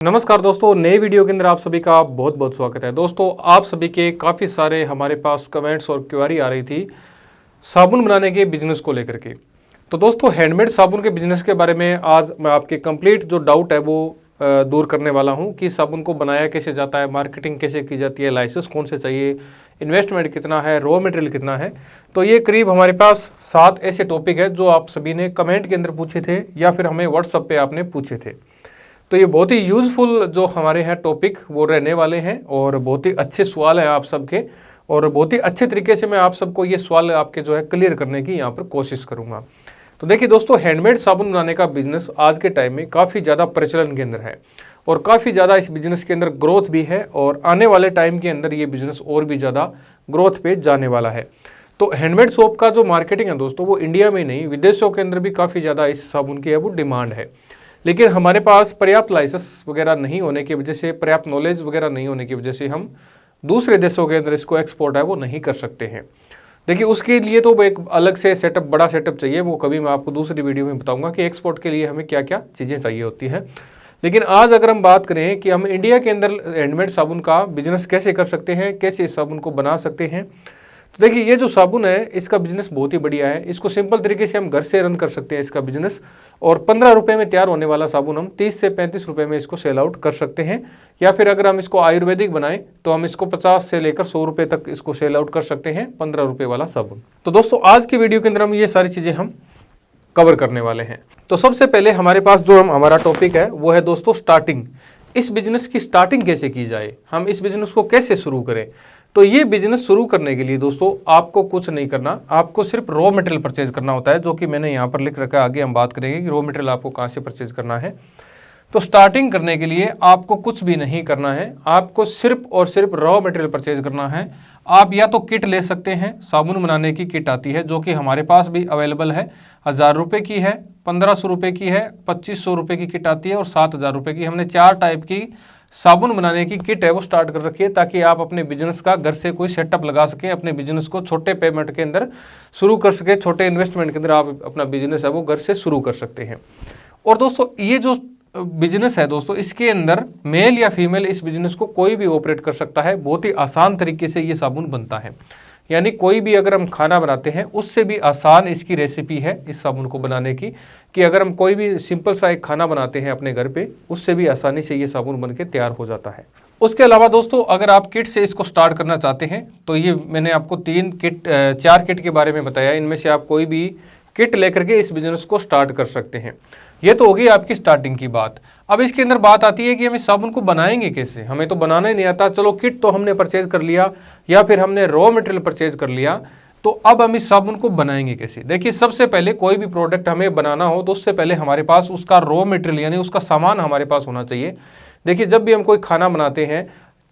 नमस्कार दोस्तों, नए वीडियो के अंदर आप सभी का बहुत बहुत स्वागत है। दोस्तों, आप सभी के काफ़ी सारे हमारे पास कमेंट्स और क्वेरी आ रही थी साबुन बनाने के बिजनेस को लेकर के। तो दोस्तों, हैंडमेड साबुन के बिजनेस के बारे में आज मैं आपके कंप्लीट जो डाउट है वो दूर करने वाला हूं कि साबुन को बनाया कैसे जाता है, मार्केटिंग कैसे की जाती है, लाइसेंस कौन से चाहिए, इन्वेस्टमेंट कितना है, रॉ मटेरियल कितना है। तो ये करीब हमारे पास 7 ऐसे टॉपिक है जो आप सभी ने कमेंट के अंदर पूछे थे या फिर हमें व्हाट्सएप पे आपने पूछे थे। तो ये बहुत ही यूज़फुल जो हमारे हैं टॉपिक वो रहने वाले हैं और बहुत ही अच्छे सवाल हैं आप सबके, और बहुत ही अच्छे तरीके से मैं आप सबको ये सवाल आपके जो है क्लियर करने की यहाँ पर कोशिश करूँगा। तो देखिए दोस्तों, हैंडमेड साबुन बनाने का बिजनेस आज के टाइम में काफ़ी ज़्यादा प्रचलन के अंदर है और काफ़ी ज़्यादा इस बिज़नेस के अंदर ग्रोथ भी है और आने वाले टाइम के अंदर ये बिज़नेस और भी ज़्यादा ग्रोथ पे जाने वाला है। तो हैंडमेड सोप का जो मार्केटिंग है दोस्तों, वो इंडिया में नहीं विदेशों के अंदर भी काफ़ी ज़्यादा इस साबुन की है वो डिमांड है। लेकिन हमारे पास पर्याप्त लाइसेंस वगैरह नहीं होने की वजह से, पर्याप्त नॉलेज वगैरह नहीं होने की वजह से हम दूसरे देशों के अंदर इसको एक्सपोर्ट है वो नहीं कर सकते हैं। देखिए, उसके लिए तो एक अलग से सेटअप, बड़ा सेटअप चाहिए, वो कभी मैं आपको दूसरी वीडियो में बताऊंगा कि एक्सपोर्ट के लिए हमें क्या क्या चीज़ें चाहिए होती हैं। लेकिन आज अगर हम बात करें कि हम इंडिया के अंदर हैंडमेड साबुन का बिजनेस कैसे कर सकते हैं, कैसे इस साबुन को बना सकते हैं, तो देखिए ये जो साबुन है इसका बिजनेस बहुत ही बढ़िया है। इसको सिंपल तरीके से हम घर से रन कर सकते हैं इसका बिजनेस, और 15 रुपये में तैयार होने वाला साबुन हम 30 से 35 रुपये में इसको सेल आउट कर सकते हैं। या फिर अगर हम इसको आयुर्वेदिक बनाएं तो हम इसको 50 से लेकर 100 रुपये तक इसको सेल आउट कर सकते हैं 15 रुपये वाला साबुन। तो दोस्तों, आज की वीडियो के अंदर हम ये सारी चीज़ें हम कवर करने वाले हैं। तो सबसे पहले हमारे पास जो हमारा टॉपिक है वो है दोस्तों स्टार्टिंग। इस बिजनेस की स्टार्टिंग कैसे की जाए, हम इस बिजनेस को कैसे शुरू करें। तो ये बिजनेस शुरू करने के लिए दोस्तों आपको कुछ नहीं करना, आपको सिर्फ रॉ मटेरियल परचेज करना होता है, जो कि मैंने यहाँ पर लिख रखा है। आगे हम बात करेंगे कि रॉ मटेरियल आपको कहाँ से परचेज करना है। तो स्टार्टिंग करने के लिए आपको कुछ भी नहीं करना है, आपको सिर्फ और सिर्फ रॉ मटेरियल परचेज करना है। आप या तो किट ले सकते हैं, साबुन बनाने की किट आती है जो कि हमारे पास भी अवेलेबल है। 1000 रुपये की है, 1500 रुपये की है, 2500 रुपये की किट आती है और 7000 रुपये की। हमने 4 टाइप की साबुन बनाने की किट है वो स्टार्ट कर रखी है, ताकि आप अपने बिजनेस का घर से कोई सेटअप लगा सकें, अपने बिजनेस को छोटे पेमेंट के अंदर शुरू कर सके, छोटे इन्वेस्टमेंट के अंदर आप अपना बिजनेस है वो घर से शुरू कर सकते हैं। और दोस्तों, ये जो बिजनेस है दोस्तों, इसके अंदर मेल या फीमेल इस बिजनेस को कोई भी ऑपरेट कर सकता है। बहुत ही आसान तरीके से ये साबुन बनता है, यानी कोई भी अगर हम खाना बनाते हैं उससे भी आसान इसकी रेसिपी है इस साबुन को बनाने की, कि अगर हम कोई भी सिंपल सा एक खाना बनाते हैं अपने घर पे, उससे भी आसानी से ये साबुन बन के तैयार हो जाता है। उसके अलावा दोस्तों, अगर आप किट से इसको स्टार्ट करना चाहते हैं तो ये मैंने आपको 4 किट के बारे में बताया, इनमें से आप कोई भी किट लेकर के इस बिजनेस को स्टार्ट कर सकते हैं। ये तो होगी आपकी स्टार्टिंग की बात। अब इसके अंदर बात आती है कि हम इस साबुन को बनाएंगे कैसे। हमें तो बनाना ही नहीं आता, चलो किट तो हमने परचेज कर लिया या फिर हमने रॉ मटेरियल परचेज कर लिया, तो अब हम इस साबुन को बनाएंगे कैसे। देखिए, सबसे पहले कोई भी प्रोडक्ट हमें बनाना हो तो उससे पहले हमारे पास उसका रॉ मटेरियल यानी उसका सामान हमारे पास होना चाहिए। देखिए, जब भी हम कोई खाना बनाते हैं,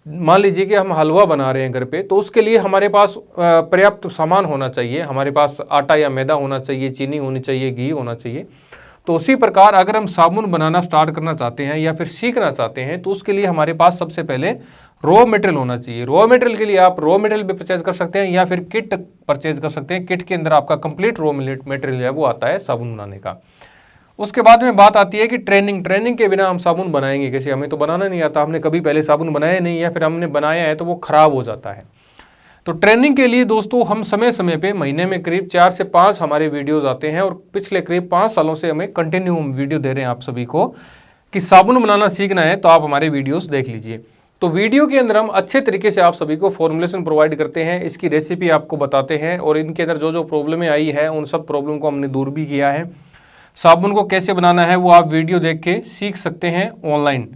मान लीजिए कि हम हलवा बना रहे हैं घर पे, तो उसके लिए हमारे पास पर्याप्त सामान होना चाहिए। हमारे पास आटा या मैदा होना चाहिए, चीनी होनी चाहिए, घी होना चाहिए। तो उसी प्रकार अगर हम साबुन बनाना स्टार्ट करना चाहते हैं या फिर सीखना चाहते हैं तो उसके लिए हमारे पास सबसे पहले रॉ मटेरियल होना चाहिए। रॉ मटेरियल के लिए आप रॉ मटेरियल भी परचेज कर सकते हैं या फिर किट परचेज कर सकते हैं। किट के अंदर आपका कंप्लीट रॉ मटेरियल है वो आता है साबुन बनाने का। उसके बाद में बात आती है कि ट्रेनिंग के बिना हम साबुन बनाएंगे कैसे। हमें तो बनाना नहीं आता, हमने कभी पहले साबुन बनाया नहीं, या फिर हमने बनाया है तो वो खराब हो जाता है। तो ट्रेनिंग के लिए दोस्तों हम समय समय पे महीने में करीब 4 से 5 हमारे वीडियोस आते हैं, और पिछले करीब 5 सालों से हमें कंटिन्यू वीडियो दे रहे हैं आप सभी को कि साबुन बनाना सीखना है तो आप हमारे वीडियोस देख लीजिए। तो वीडियो के अंदर हम अच्छे तरीके से आप सभी को फॉर्मुलेशन प्रोवाइड करते हैं, इसकी रेसिपी आपको बताते हैं, और इनके अंदर जो जो प्रॉब्लमें आई है उन सब प्रॉब्लम को हमने दूर भी किया है। साबुन को कैसे बनाना है वो आप वीडियो देख के सीख सकते हैं ऑनलाइन।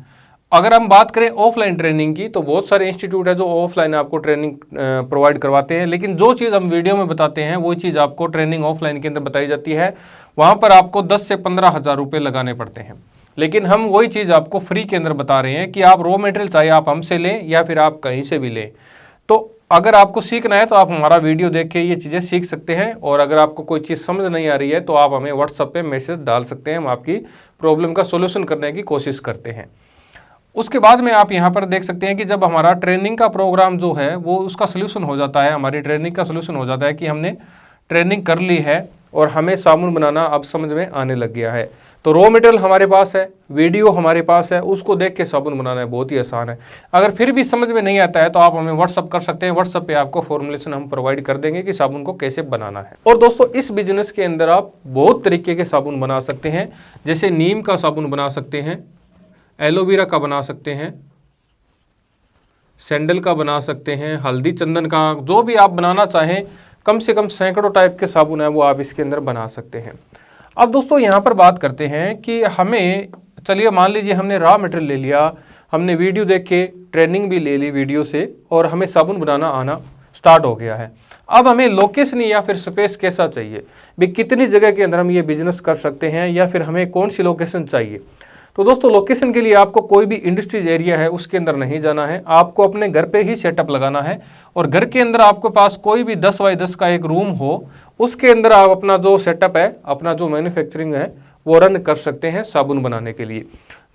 अगर हम बात करें ऑफलाइन ट्रेनिंग की, तो बहुत सारे इंस्टीट्यूट है जो ऑफलाइन आपको ट्रेनिंग प्रोवाइड करवाते हैं, लेकिन जो चीज़ हम वीडियो में बताते हैं वो चीज़ आपको ट्रेनिंग ऑफलाइन के अंदर बताई जाती है। वहाँ पर आपको 10 से 15 हज़ार रुपये लगाने पड़ते हैं, लेकिन हम वही चीज़ आपको फ्री के अंदर बता रहे हैं कि आप रॉ मटेरियल चाहे आप हमसे लें या फिर आप कहीं से भी लें। तो अगर आपको सीखना है तो आप हमारा वीडियो देख के ये चीज़ें सीख सकते हैं, और अगर आपको कोई चीज़ समझ नहीं आ रही है तो आप हमें व्हाट्सएप पे मैसेज डाल सकते हैं, हम आपकी प्रॉब्लम का सोल्यूशन करने की कोशिश करते हैं। उसके बाद में आप यहाँ पर देख सकते हैं कि जब हमारा ट्रेनिंग का प्रोग्राम जो है वो उसका सोल्यूशन हो जाता है, हमारी ट्रेनिंग का सोल्यूशन हो जाता है कि हमने ट्रेनिंग कर ली है और हमें साबुन बनाना अब समझ में आने लग गया है, तो रॉ मटेरियल हमारे पास है, वीडियो हमारे पास है, उसको देख के साबुन बनाना है बहुत ही आसान है। अगर फिर भी समझ में नहीं आता है तो आप हमें व्हाट्सअप कर सकते हैं, व्हाट्सअप पे आपको फॉर्मुलेशन हम प्रोवाइड कर देंगे कि साबुन को कैसे बनाना है। और दोस्तों इस बिजनेस के अंदर आप बहुत तरीके के साबुन बना सकते हैं, जैसे नीम का साबुन बना सकते हैं, एलोवेरा का बना सकते हैं, सैंडल का बना सकते हैं, हल्दी चंदन का, जो भी आप बनाना चाहें, कम से कम सैकड़ों टाइप के साबुन है वो आप इसके अंदर बना सकते हैं। अब दोस्तों यहाँ पर बात करते हैं कि हमें, चलिए मान लीजिए हमने रॉ मटेरियल ले लिया, हमने वीडियो देख के ट्रेनिंग भी ले ली वीडियो से, और हमें साबुन बनाना आना स्टार्ट हो गया है। अब हमें लोकेशन या फिर स्पेस कैसा चाहिए भी, कितनी जगह के अंदर हम ये बिजनेस कर सकते हैं, या फिर हमें कौन सी लोकेशन चाहिए। तो दोस्तों लोकेशन के लिए आपको कोई भी इंडस्ट्रीज एरिया है उसके अंदर नहीं जाना है, आपको अपने घर पे ही सेटअप लगाना है। और घर के अंदर आपके पास कोई भी 10 बाई 10 का एक रूम हो, उसके अंदर आप अपना जो सेटअप है, अपना जो मैन्युफैक्चरिंग है वो रन कर सकते हैं साबुन बनाने के लिए।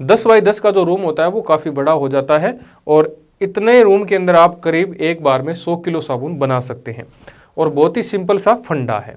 10 बाई 10 का जो रूम होता है वो काफ़ी बड़ा हो जाता है, और इतने रूम के अंदर आप करीब एक बार में 100 किलो साबुन बना सकते हैं, और बहुत ही सिंपल सा फंडा है।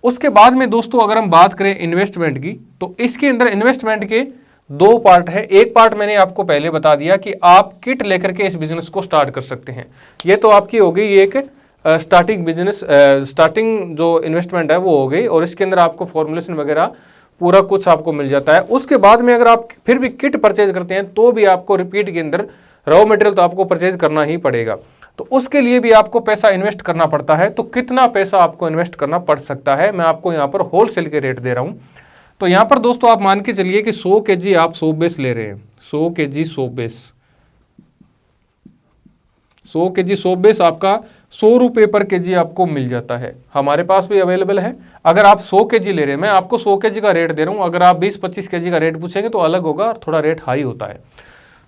उसके बाद में दोस्तों अगर हम बात करें इन्वेस्टमेंट की, तो इसके अंदर इन्वेस्टमेंट के 2 पार्ट है। एक पार्ट मैंने आपको पहले बता दिया कि आप किट लेकर के इस बिजनेस को स्टार्ट कर सकते हैं। ये तो आपकी हो गई एक स्टार्टिंग बिजनेस, स्टार्टिंग जो इन्वेस्टमेंट है वो हो गई, और इसके अंदर आपको फॉर्मुलेशन वगैरह पूरा कुछ आपको मिल जाता है। उसके बाद में अगर आप फिर भी किट परचेज करते हैं तो भी आपको रिपीट के अंदर रॉ मटेरियल तो आपको परचेज करना ही पड़ेगा, तो उसके लिए भी आपको पैसा इन्वेस्ट करना पड़ता है। तो कितना पैसा आपको इन्वेस्ट करना पड़ सकता है, मैं आपको यहाँ पर होलसेल के रेट दे रहा हूँ। तो यहाँ पर दोस्तों आप मान के चलिए कि 100 kg आप सोप बेस ले रहे हैं, 100 kg soap base, 100 kg soap base आपका 100 रुपये पर केजी आपको मिल जाता है, हमारे पास भी अवेलेबल है। अगर आप 100 kg ले रहे हैं, मैं आपको 100 kg का रेट दे रहा हूँ, अगर आप 20-25 kg का रेट पूछेंगे तो अलग होगा, थोड़ा रेट हाई होता है।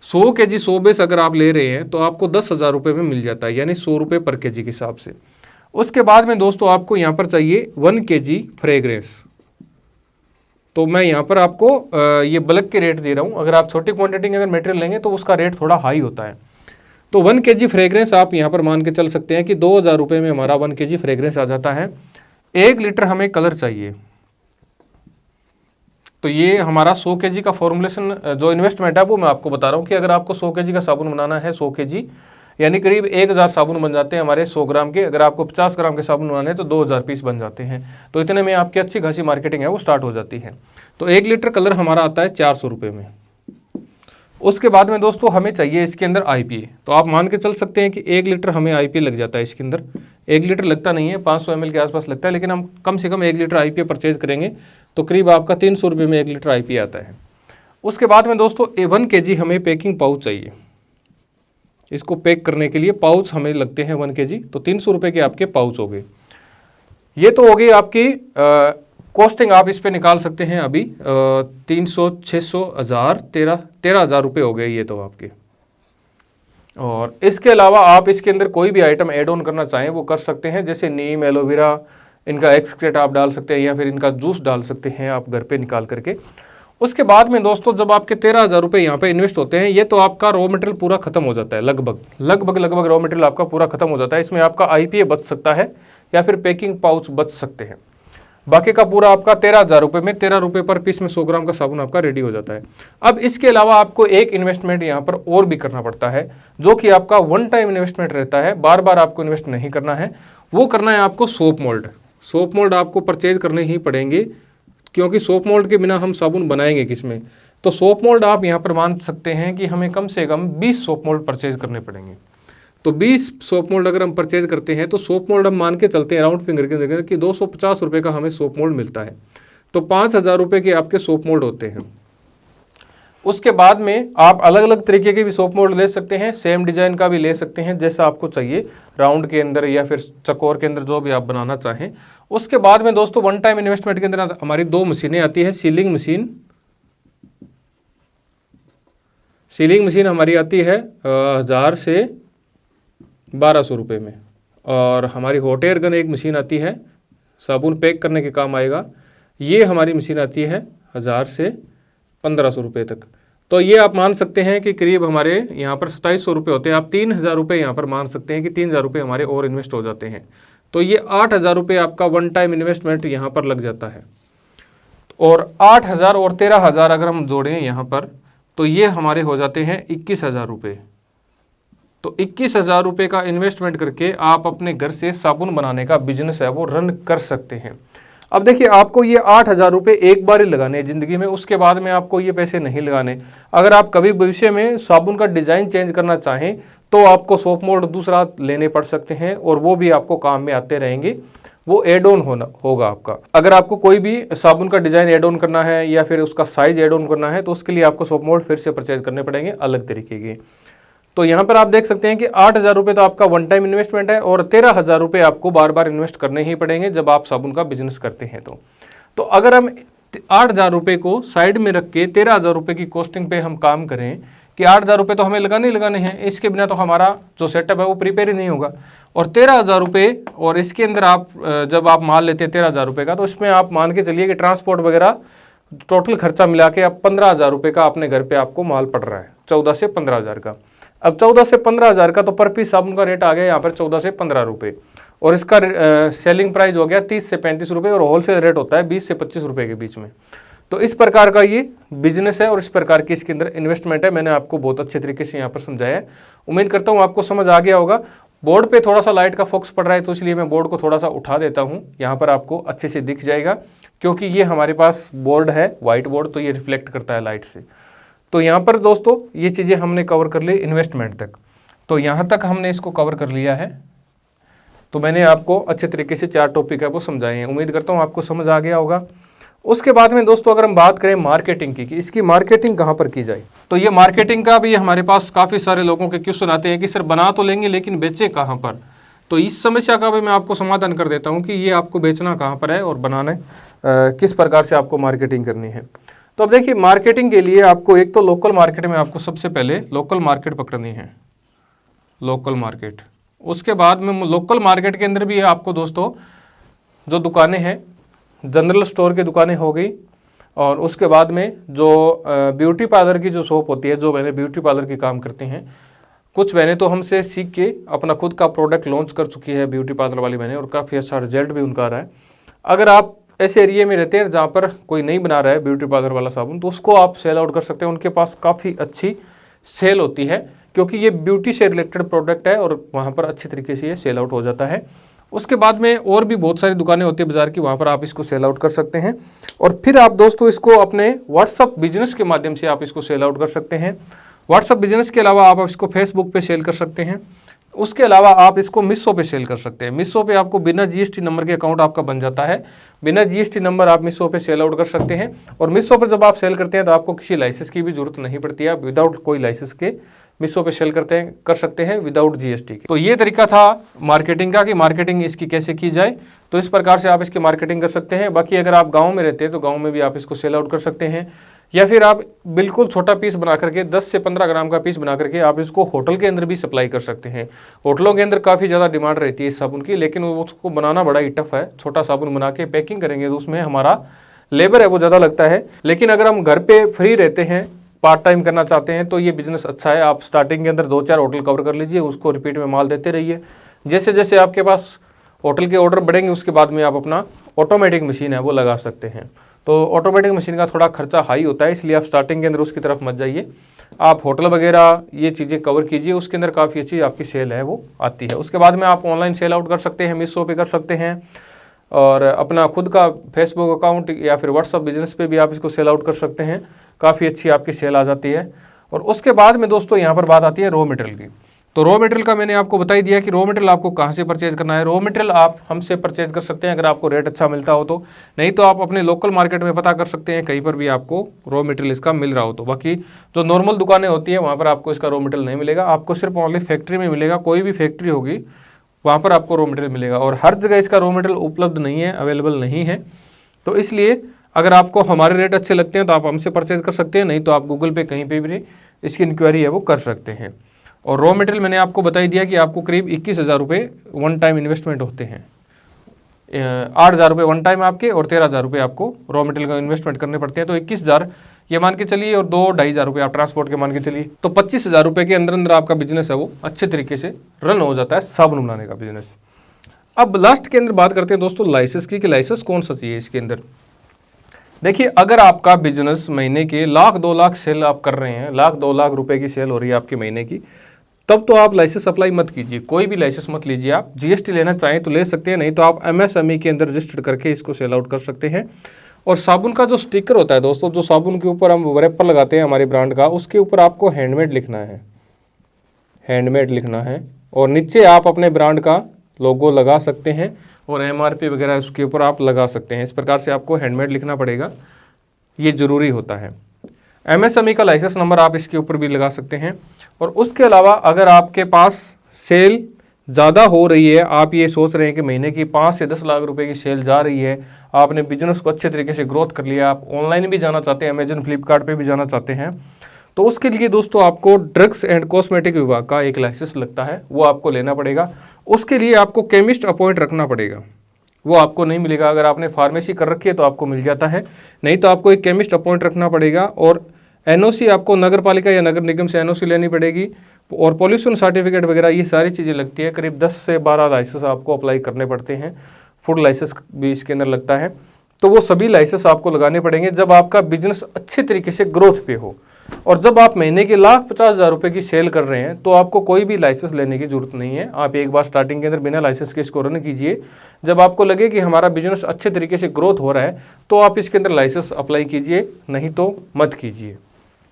100 kg सोप बेस अगर आप ले रहे हैं तो आपको 10,000 रुपये में मिल जाता है, यानी 100 रुपये पर केजी के हिसाब से। उसके बाद में दोस्तों आपको यहाँ पर चाहिए 1 kg फ्रेग्रेंस, तो मैं यहाँ पर आपको ये बल्क के रेट दे रहा हूँ। अगर आप छोटी क्वांटिटी में अगर मटेरियल लेंगे तो उसका रेट थोड़ा हाई होता है। तो 1 kg फ्रेग्रेंस आप यहाँ पर मान के चल सकते हैं कि 2,000 रुपये में हमारा 1 kg फ्रेग्रेंस आ जाता है। 1 लीटर हमें कलर चाहिए, तो ये हमारा 100 kg का फॉर्मुलेशन जो इन्वेस्टमेंट है वो मैं आपको बता रहा हूँ कि अगर आपको 100 kg का साबुन बनाना है, 100 kg यानी करीब 1000 साबुन बन जाते हैं हमारे 100 ग्राम के। अगर आपको 50 ग्राम के साबुन बनाने हैं तो 2000 पीस बन जाते हैं, तो इतने में आपकी अच्छी खासी मार्केटिंग है वो स्टार्ट हो जाती है। तो 1 लीटर कलर हमारा आता है 400 रुपये में। उसके बाद में दोस्तों हमें चाहिए इसके अंदर IPA, तो आप मान के चल सकते हैं कि 1 लीटर हमें IPA लग जाता है इसके अंदर। 1 लीटर लगता नहीं है, 500 ml के आसपास लगता है, लेकिन हम कम से कम 1 लीटर IPA परचेज करेंगे तो करीब आपका 300 रुपये में 1 लीटर IPA आता है। उसके बाद में दोस्तों 1 kg हमें पैकिंग पाउच चाहिए, इसको पैक करने के लिए पाउच हमें लगते हैं 1 kg, तो 300 रुपये के आपके पाउच हो गए। ये तो हो गई आपकी कॉस्टिंग, आप इस पे निकाल सकते हैं अभी 300, 600, 1000, 13,000 रुपये हो गए ये तो आपके। और इसके अलावा आप इसके अंदर कोई भी आइटम ऐड ऑन करना चाहें वो कर सकते हैं, जैसे नीम, एलोवेरा, इनका एक्सक्रेट आप डाल सकते हैं, या फिर इनका जूस डाल सकते हैं आप घर पे निकाल करके। उसके बाद में दोस्तों जब आपके 13,000 रुपये यहाँ पे इन्वेस्ट होते हैं, ये तो आपका रॉ मटेरियल पूरा खत्म हो जाता है, लगभग रॉ मटेरियल आपका पूरा खत्म हो जाता है। इसमें आपका IPA बच सकता है या फिर पैकिंग पाउच बच सकते हैं। बाकी का पूरा आपका 13,000 रुपये में 13 रुपये पर पीस में 100 ग्राम का साबुन आपका रेडी हो जाता है। अब इसके अलावा आपको एक इन्वेस्टमेंट यहाँ पर और भी करना पड़ता है, जो कि आपका 1 टाइम इन्वेस्टमेंट रहता है, बार बार आपको इन्वेस्ट नहीं करना है। वो करना है आपको सोप मोल्ड। सोप मोल्ड आपको परचेज करने ही पड़ेंगे, क्योंकि सोप मोल्ड के बिना हम साबुन बनाएंगे किसमें। तो सोप मोल्ड आप यहाँ पर मान सकते हैं कि हमें कम से कम 20 सोप मोल्ड परचेज करने पड़ेंगे। तो 20 सोप मोल्ड अगर हम परचेज करते हैं तो सोप मोल्ड हम मान के चलते हैं राउंड फिंगर के जगह कि 250 रुपये का हमें सोप मोल्ड मिलता है, तो 5,000 रुपये के आपके सोप मोल्ड होते हैं। उसके बाद में आप अलग अलग तरीके के भी सोप मोल्ड ले सकते हैं, सेम डिजाइन का भी ले सकते हैं जैसा आपको चाहिए, राउंड के अंदर या फिर चकोर के अंदर, जो भी आप बनाना चाहें। उसके बाद में दोस्तों 1 टाइम इन्वेस्टमेंट के अंदर हमारी 2 मशीनें आती है। सीलिंग मशीन हमारी आती है 1000 से 1200 रुपये में, और हमारी हॉट एयर गन एक मशीन आती है, साबुन पैक करने के काम आएगा, ये हमारी मशीन आती है 1000 से 1500 रुपये तक। तो ये आप मान सकते हैं कि करीब हमारे यहाँ पर 2700 रुपये होते हैं। आप 3,000 रुपये यहाँ पर मान सकते हैं कि 3,000 रुपये हमारे और इन्वेस्ट हो जाते हैं। तो ये 8,000 रुपये आपका 1 टाइम इन्वेस्टमेंट यहाँ पर लग जाता है। और 8,000 और 13,000 अगर हम जोड़ें यहाँ पर तो ये हमारे हो जाते हैं 21,000 रुपये। तो 21,000 रुपये का इन्वेस्टमेंट करके आप अपने घर से साबुन बनाने का बिजनेस है वो रन कर सकते हैं। अब देखिए, आपको ये 8,000 रुपये एक बार ही लगाने हैं ज़िंदगी में, उसके बाद में आपको ये पैसे नहीं लगाने। अगर आप कभी भविष्य में साबुन का डिज़ाइन चेंज करना चाहें तो आपको सोप मोल्ड दूसरा लेने पड़ सकते हैं और वो भी आपको काम में आते रहेंगे, वो एड ऑन होगा आपका। अगर आपको कोई भी साबुन का डिज़ाइन एड ऑन करना है या फिर उसका साइज एड ऑन करना है तो उसके लिए आपको सोप मोल्ड फिर से परचेज करने पड़ेंगे अलग तरीके के। तो यहाँ पर आप देख सकते हैं कि 8,000 रुपये तो आपका वन टाइम इन्वेस्टमेंट है और 13,000 रुपये आपको बार बार इन्वेस्ट करने ही पड़ेंगे जब आप साबुन का बिजनेस करते हैं। तो अगर हम 8,000 रुपये को साइड में रख के 13,000 रुपये की कॉस्टिंग पे हम काम करें कि 8,000 रुपये तो हमें लगाने ही लगाने हैं, इसके बिना तो हमारा जो सेटअप है वो प्रिपेयर ही नहीं होगा। और 13,000 रुपये, और इसके अंदर आप जब आप माल लेते हैं 13,000 रुपये का, तो इसमें आप मान के चलिए कि ट्रांसपोर्ट वगैरह टोटल खर्चा मिला के अब 15,000 रुपये का अपने घर पे आपको माल पड़ रहा है, 14 से 15,000 का। अब 14 से 15,000 का तो पर पीस साबुन का रेट आ गया यहाँ पर 14 से 15 रुपये, और इसका सेलिंग प्राइस हो गया 30 से 35 रुपये, और होलसेल रेट होता है 20 से 25 रुपये के बीच में। तो इस प्रकार का ये बिजनेस है और इस प्रकार की इसके अंदर इन्वेस्टमेंट है। मैंने आपको बहुत अच्छे तरीके से यहाँ पर समझाया है, उम्मीद करता हूँ आपको समझ आ गया होगा। बोर्ड पे थोड़ा सा लाइट का फोकस पड़ रहा है तो इसलिए मैं बोर्ड को थोड़ा सा उठा देता हूँ, यहाँ पर आपको अच्छे से दिख जाएगा, क्योंकि ये हमारे पास बोर्ड है वाइट बोर्ड, तो ये रिफ्लेक्ट करता है लाइट से। तो यहाँ पर दोस्तों ये चीज़ें हमने कवर कर ली इन्वेस्टमेंट तक, तो यहाँ तक हमने इसको कवर कर लिया है। तो मैंने आपको अच्छे तरीके से 4 टॉपिक है वो समझाए हैं, उम्मीद करता हूँ आपको समझ आ गया होगा। उसके बाद में दोस्तों अगर हम बात करें मार्केटिंग की कि इसकी मार्केटिंग कहाँ पर की जाए, तो ये मार्केटिंग का भी हमारे पास काफ़ी सारे लोगों के क्वेश्चन आते हैं कि सर बना तो लेंगे लेकिन बेचें कहाँ पर। तो इस समस्या का भी मैं आपको समाधान कर देता हूँ कि ये आपको बेचना कहाँ पर है और बनाने किस प्रकार से आपको मार्केटिंग करनी है। तो अब देखिए, मार्केटिंग के लिए आपको एक तो लोकल मार्केट में आपको सबसे पहले लोकल मार्केट पकड़नी है, लोकल मार्केट। उसके बाद में लोकल मार्केट के अंदर भी आपको दोस्तों जो दुकानें हैं, जनरल स्टोर की दुकानें हो गई, और उसके बाद में जो ब्यूटी पार्लर की जो शॉप होती है, जो बहनें ब्यूटी पार्लर की काम करती हैं, कुछ बहनें तो हमसे सीख के अपना खुद का प्रोडक्ट लॉन्च कर चुकी है ब्यूटी पार्लर वाली बहनें, और काफ़ी अच्छा रिजल्ट भी उनका आ रहा है। अगर आप ऐसे एरिया में रहते हैं जहाँ पर कोई नहीं बना रहा है ब्यूटी पार्लर वाला साबुन, तो उसको आप सेल आउट कर सकते हैं, उनके पास काफ़ी अच्छी सेल होती है, क्योंकि ये ब्यूटी से रिलेटेड प्रोडक्ट है और वहाँ पर अच्छी तरीके से ये सेल आउट हो जाता है। उसके बाद में और भी बहुत सारी दुकानें होती है बाजार की, वहाँ पर आप इसको सेल आउट कर सकते हैं, और फिर आप दोस्तों इसको अपने व्हाट्सअप बिजनेस के माध्यम से आप इसको सेल आउट कर सकते हैं। व्हाट्सअप बिजनेस के अलावा आप इसको फेसबुक पे सेल कर सकते हैं। उसके अलावा आप इसको मीशो पे सेल कर सकते हैं। मीशो पे आपको बिना जीएसटी नंबर के अकाउंट आपका बन जाता है, बिना जीएसटी नंबर आप मीशो पे सेल आउट कर सकते हैं। और मीशो पर जब आप सेल करते हैं तो आपको किसी लाइसेंस की भी जरूरत नहीं पड़ती है, विदाउट कोई लाइसेंस के मीशो पे सेल कर सकते हैं विदाउट जीएसटी के। तो ये तरीका था मार्केटिंग का कि मार्केटिंग इसकी कैसे की जाए, तो इस प्रकार से आप इसकी मार्केटिंग कर सकते हैं। बाकी अगर आप गाँव में रहते हैं तो गाँव में भी आप इसको सेल आउट कर सकते हैं, या फिर आप बिल्कुल छोटा पीस बना करके 10 से 15 ग्राम का पीस बना करके आप इसको होटल के अंदर भी सप्लाई कर सकते हैं। होटलों के अंदर काफ़ी ज़्यादा डिमांड रहती है इस साबुन की, लेकिन उसको बनाना बड़ा ही टफ है। छोटा साबुन बना के पैकिंग करेंगे तो उसमें हमारा लेबर है वो ज़्यादा लगता है। लेकिन अगर हम घर पे फ्री रहते हैं, पार्ट टाइम करना चाहते हैं, तो ये बिजनेस अच्छा है। आप स्टार्टिंग के अंदर 2-4 होटल कवर कर लीजिए, उसको रिपीट में माल देते रहिए। जैसे जैसे आपके पास होटल के ऑर्डर बढ़ेंगे उसके बाद में आप अपना ऑटोमेटिक मशीन है वो लगा सकते हैं। तो ऑटोमेटिक मशीन का थोड़ा खर्चा हाई होता है, इसलिए आप स्टार्टिंग के अंदर उसकी तरफ मत जाइए। आप होटल वगैरह ये चीज़ें कवर कीजिए, उसके अंदर काफ़ी अच्छी आपकी सेल है वो आती है। उसके बाद में आप ऑनलाइन सेल आउट कर सकते हैं, मीशो पे कर सकते हैं, और अपना खुद का फेसबुक अकाउंट या फिर व्हाट्सअप बिजनेस पे भी आप इसको सेल आउट कर सकते हैं। काफ़ी अच्छी आपकी सेल आ जाती है। और उसके बाद में दोस्तों यहाँ पर बात आती है रॉ मटेरियल की। तो रॉ मटेरियल का मैंने आपको बता ही दिया कि रॉ मटेरियल आपको कहाँ से परचेज करना है। रॉ मटेरियल आप हमसे परचेज कर सकते हैं अगर आपको रेट अच्छा मिलता हो तो, नहीं तो आप अपने लोकल मार्केट में पता कर सकते हैं, कहीं पर भी आपको रॉ मटेरियल इसका मिल रहा हो तो। बाकी जो नॉर्मल दुकानें होती हैं वहाँ पर आपको इसका रॉ मटेरियल नहीं मिलेगा, आपको सिर्फ ओनली फैक्ट्री में मिलेगा। कोई भी फैक्ट्री होगी वहाँ पर आपको रॉ मटेरियल मिलेगा, और हर जगह इसका रॉ मटेरियल उपलब्ध नहीं है, अवेलेबल नहीं है। तो इसलिए अगर आपको हमारे रेट अच्छे लगते हैं तो आप हमसे परचेज कर सकते हैं, नहीं तो आप गूगल पे कहीं पे भी इसकी इंक्वायरी है वो कर सकते हैं। और रॉ मटेरियल मैंने आपको बता ही दिया कि आपको करीब 21,000 रुपये वन टाइम इन्वेस्टमेंट होते हैं। 8,000 रुपये वन टाइम आपके और 13,000 रुपये आपको रॉ मटेरियल का इन्वेस्टमेंट करने पड़ते हैं। तो 21,000 ये मान के चलिए, और 2-2,500 रुपये आप ट्रांसपोर्ट के मान के चलिए, तो 25,000 रुपये के अंदर अंदर आपका बिजनेस है वो अच्छे तरीके से रन हो जाता है, साबुन बनाने का बिजनेस। अब लास्ट के अंदर बात करते हैं दोस्तों लाइसेंस की, कि लाइसेंस कौन सा चाहिए इसके अंदर। देखिए, अगर आपका बिजनेस महीने के 1,00,000-2,00,000 सेल आप कर रहे हैं, 1,00,000-2,00,000 रुपए की सेल हो रही है आपकी महीने की, तब तो आप लाइसेंस अप्लाई मत कीजिए, कोई भी लाइसेंस मत लीजिए। आप जीएसटी लेना चाहें तो ले सकते हैं, नहीं तो आप एमएसएमई के अंदर रजिस्टर्ड करके इसको सेल आउट कर सकते हैं। और साबुन का जो स्टिकर होता है दोस्तों, जो साबुन के ऊपर हम रैपर लगाते हैं हमारे ब्रांड का, उसके ऊपर आपको हैंडमेड लिखना है, हैंडमेड लिखना है। और नीचे आप अपने ब्रांड का लोगो लगा सकते हैं और एमआरपी वगैरह उसके ऊपर आप लगा सकते हैं। इस प्रकार से आपको हैंडमेड लिखना पड़ेगा, ये ज़रूरी होता है। एमएसएमई का लाइसेंस नंबर आप इसके ऊपर भी लगा सकते हैं। और उसके अलावा अगर आपके पास सेल ज़्यादा हो रही है, आप ये सोच रहे हैं कि महीने की 5 से 10 लाख रुपए की सेल जा रही है, आपने बिजनेस को अच्छे तरीके से ग्रोथ कर लिया, आप ऑनलाइन भी जाना चाहते हैं, अमेजन फ्लिपकार्ट पे भी जाना चाहते हैं, तो उसके लिए दोस्तों आपको ड्रग्स एंड कॉस्मेटिक विभाग का एक लाइसेंस लगता है, वो आपको लेना पड़ेगा। उसके लिए आपको केमिस्ट अपॉइंट रखना पड़ेगा, वो आपको नहीं मिलेगा। अगर आपने फार्मेसी कर रखी है तो आपको मिल जाता है, नहीं तो आपको एक केमिस्ट अपॉइंट रखना पड़ेगा। और एनओसी आपको नगर पालिका या नगर निगम से एनओसी लेनी पड़ेगी। और पॉल्यूशन सर्टिफिकेट वगैरह ये सारी चीज़ें लगती है। करीब 10 से 12 लाइसेंस आपको अप्लाई करने पड़ते हैं, फूड लाइसेंस भी इसके अंदर लगता है। तो वो सभी लाइसेंस आपको लगाने पड़ेंगे जब आपका बिजनेस अच्छे तरीके से ग्रोथ पे हो। और जब आप महीने के 1,50,000 रुपए की सेल कर रहे हैं तो आपको कोई भी लाइसेंस लेने की जरूरत नहीं है। आप एक बार स्टार्टिंग के अंदर बिना लाइसेंस के इसको रन कीजिए। जब आपको लगे कि हमारा बिजनेस अच्छे तरीके से ग्रोथ हो रहा है तो आप इसके अंदर लाइसेंस अप्लाई कीजिए, नहीं तो मत कीजिए।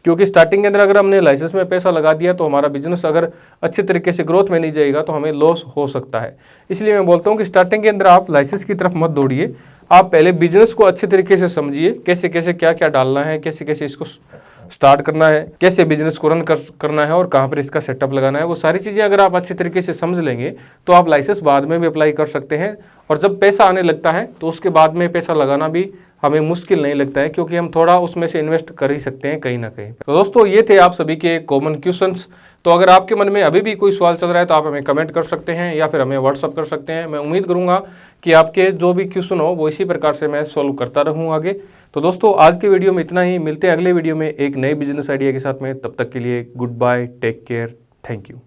क्योंकि स्टार्टिंग के अंदर अगर हमने लाइसेंस में पैसा लगा दिया तो हमारा बिजनेस अगर अच्छे तरीके से ग्रोथ में नहीं जाएगा तो हमें लॉस हो सकता है। इसलिए मैं बोलता हूँ कि स्टार्टिंग के अंदर आप लाइसेंस की तरफ मत दौड़िए, आप पहले बिजनेस को अच्छे तरीके से समझिए, कैसे कैसे क्या क्या डालना है, कैसे कैसे इसको स्टार्ट करना है, कैसे बिजनेस को रन करना है और कहाँ पर इसका सेटअप लगाना है। वो सारी चीज़ें अगर आप अच्छे तरीके से समझ लेंगे तो आप लाइसेंस बाद में भी अप्लाई कर सकते हैं। और जब पैसा आने लगता है तो उसके बाद में पैसा लगाना भी हमें मुश्किल नहीं लगता है, क्योंकि हम थोड़ा उसमें से इन्वेस्ट कर ही सकते हैं कहीं ना कहीं। तो दोस्तों ये थे आप सभी के कॉमन क्वेश्चंस। तो अगर आपके मन में अभी भी कोई सवाल चल रहा है तो आप हमें कमेंट कर सकते हैं या फिर हमें व्हाट्सअप कर सकते हैं। मैं उम्मीद करूंगा कि आपके जो भी क्वेश्चन हो वो इसी प्रकार से मैं सॉल्व करता रहूँ आगे। तो दोस्तों आज की वीडियो में इतना ही, मिलते हैं अगले वीडियो में एक नए बिजनेस आइडिया के साथ में। तब तक के लिए good bye, take care, thank you.